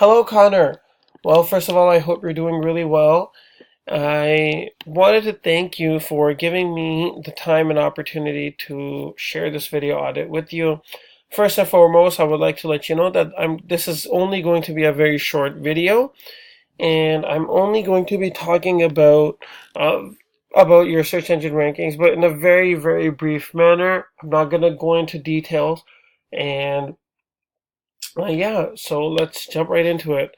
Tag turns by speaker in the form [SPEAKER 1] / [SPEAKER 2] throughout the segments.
[SPEAKER 1] Hello, Connor. Well, first of all, I hope you're doing really well. I wanted to thank you for giving me the time and opportunity to share this video audit with you. First and foremost, I would like to let you know that this is only going to be a very short video, and I'm only going to be talking uh, about your search engine rankings, but in a very, very brief manner. I'm not going to go into details, and yeah, so let's jump right into it.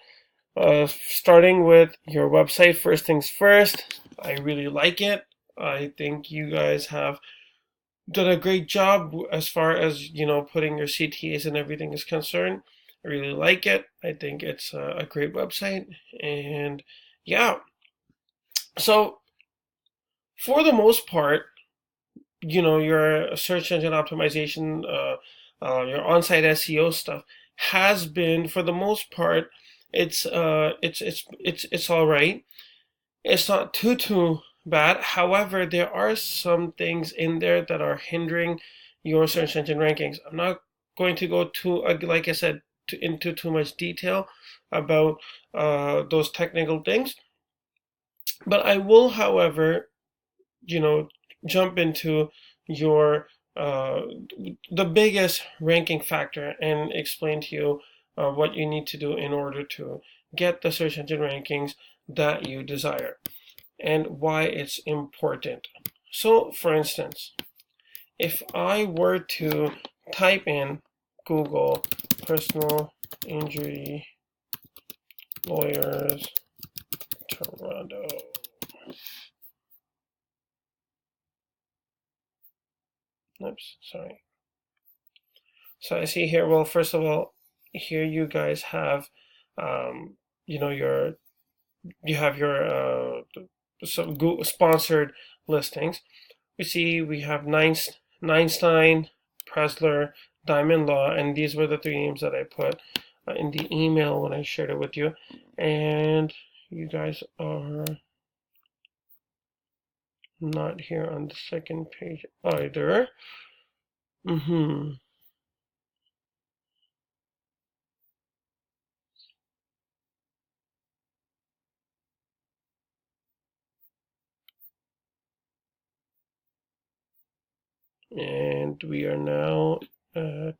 [SPEAKER 1] Starting with your website, first things first, I really like it. I think you guys have done a great job as far as, putting your CTAs and everything is concerned. I really like it. I think it's a great website. And yeah, so for the most part, your search engine optimization, your on-site SEO stuff has been, for the most part, it's all right. It's not too bad. However, there are some things in there that are hindering your search engine rankings. I'm not going to go like I said, into too much detail about those technical things, but I will, however, you know, jump into your uh, the biggest ranking factor and explain to you what you need to do in order to get the search engine rankings that you desire and why it's important. So, for instance, if I were to type in Google personal injury lawyers Toronto. Oops, sorry. So I see here, well, first of all, here you guys have, um, you know, your, you have your some sponsored listings. We have Neinstein, Presler, Diamond Law, and these were the three names that I put in the email when I shared it with you. And you guys are not here on the second page either. Mm-hmm. And we are now at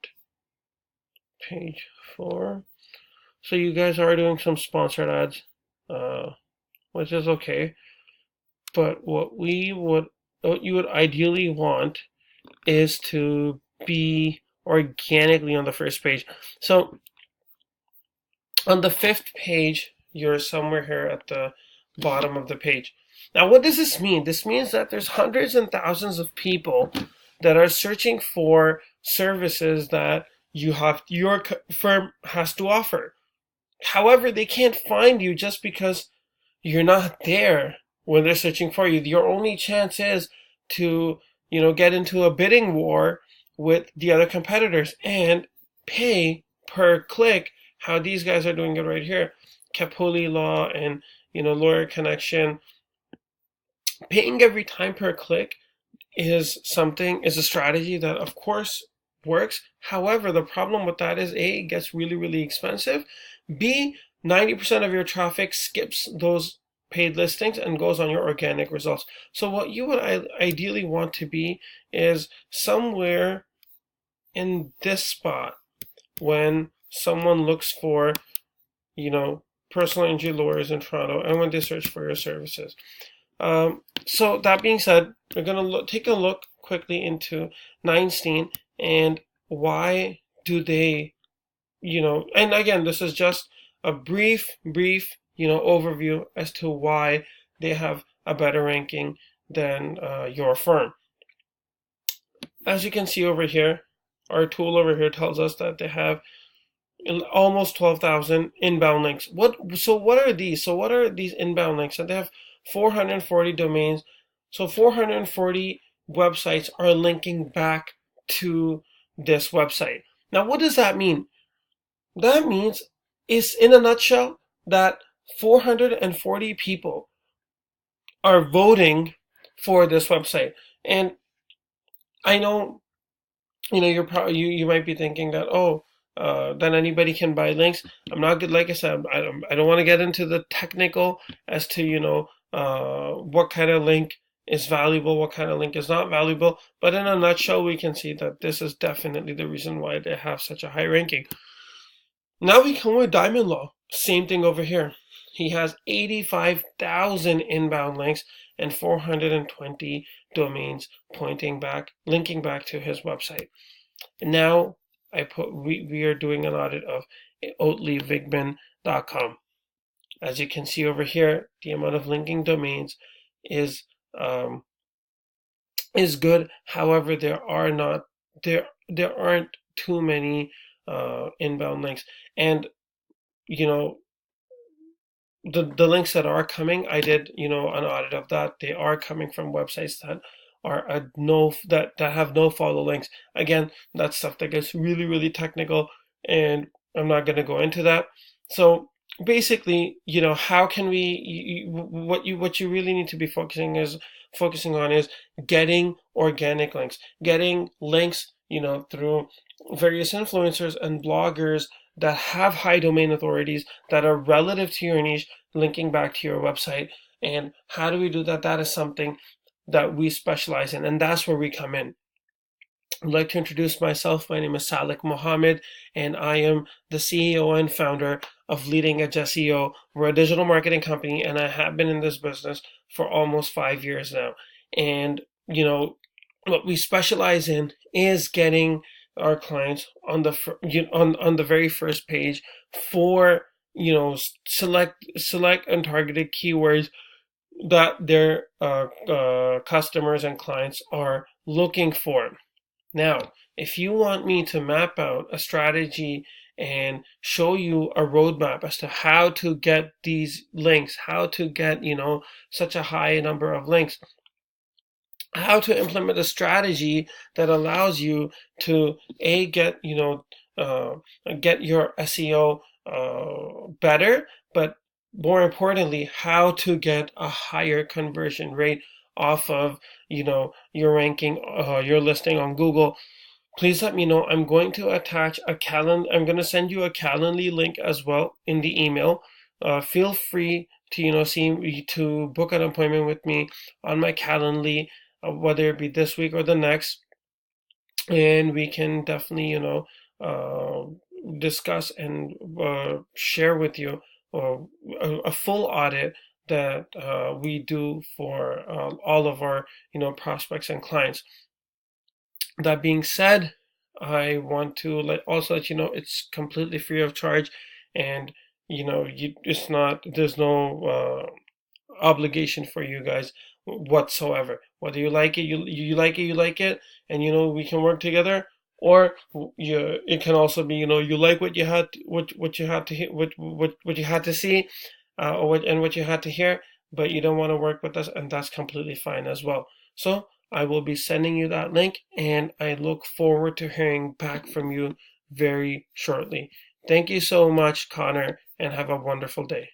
[SPEAKER 1] page 4. So you guys are doing some sponsored ads, uh, which is okay. But what you would ideally want is to be organically on the first page. So on the fifth page, you're somewhere here at the bottom of the page. Now, what does this mean? This means that there's hundreds and thousands of people that are searching for services that your firm has to offer. However, they can't find you just because you're not there when they're searching for you. Your only chance is to, get into a bidding war with the other competitors and pay per click, how these guys are doing it right here. Capuli Law and, Lawyer Connection. Paying every time per click is a strategy that of course works. However, the problem with that is A, it gets really, really expensive. B, 90% of your traffic skips those paid listings and goes on your organic results. So what you would ideally want to be is somewhere in this spot when someone looks for, personal injury lawyers in Toronto and when they search for your services. So that being said, we're going to take a look quickly into Neinstein and why do they, and again, this is just a brief, overview as to why they have a better ranking than your firm. As you can see over here, our tool over here tells us that they have almost 12,000 inbound links. What are these? So what are these inbound links? And they have 440 domains. So 440 websites are linking back to this website. Now, what does that mean? That means, is in a nutshell, that 440 people are voting for this website. And I know, you're probably you might be thinking that, oh, that anybody can buy links. I'm not good, like I said, I don't want to get into the technical as to, what kind of link is valuable, what kind of link is not valuable. But in a nutshell, we can see that this is definitely the reason why they have such a high ranking. Now we come with Diamond Law. Same thing over here. He has 85,000 inbound links and 420 domains linking back to his website. Now we are doing an audit of Oatley Vigmond.com. As you can see over here, the amount of linking domains is good. However, there aren't too many inbound links, and the links that are coming, I did an audit of that. They are coming from websites that are that have no follow links. Again, that's stuff that gets really, really technical, and I'm not going to go into that. So basically, how can we? What you really need to be focusing on is getting organic links, getting links, through various influencers and bloggers that have high domain authorities that are relative to your niche, linking back to your website. And how do we do that? That is something that we specialize in, and that's where we come in. I'd like to introduce myself. My name is Salik Mohammed, and I am the CEO and founder of Leading Edge SEO. We're a digital marketing company, and I have been in this business for almost 5 years now. And, what we specialize in is getting our clients on the very first page for select and targeted keywords that their customers and clients are looking for. Now, if you want me to map out a strategy and show you a roadmap as to how to get these links, how to get such a high number of links, how to implement a strategy that allows you to get your SEO better, but more importantly, how to get a higher conversion rate off of your ranking, your listing on Google, please let me know. I'm going to attach I'm going to send you a Calendly link as well in the email. Feel free to to book an appointment with me on my Calendly, whether it be this week or the next, and we can definitely discuss and share with you a full audit that we do for all of our prospects and clients. That being said, I want to also let you know it's completely free of charge, and there's no obligation for you guys whatsoever. Whether you like it, you like it, and we can work together. Or it can also be you like what you had to see, and what you had to hear, but you don't want to work with us, and that's completely fine as well. So I will be sending you that link, and I look forward to hearing back from you very shortly. Thank you so much, Connor, and have a wonderful day.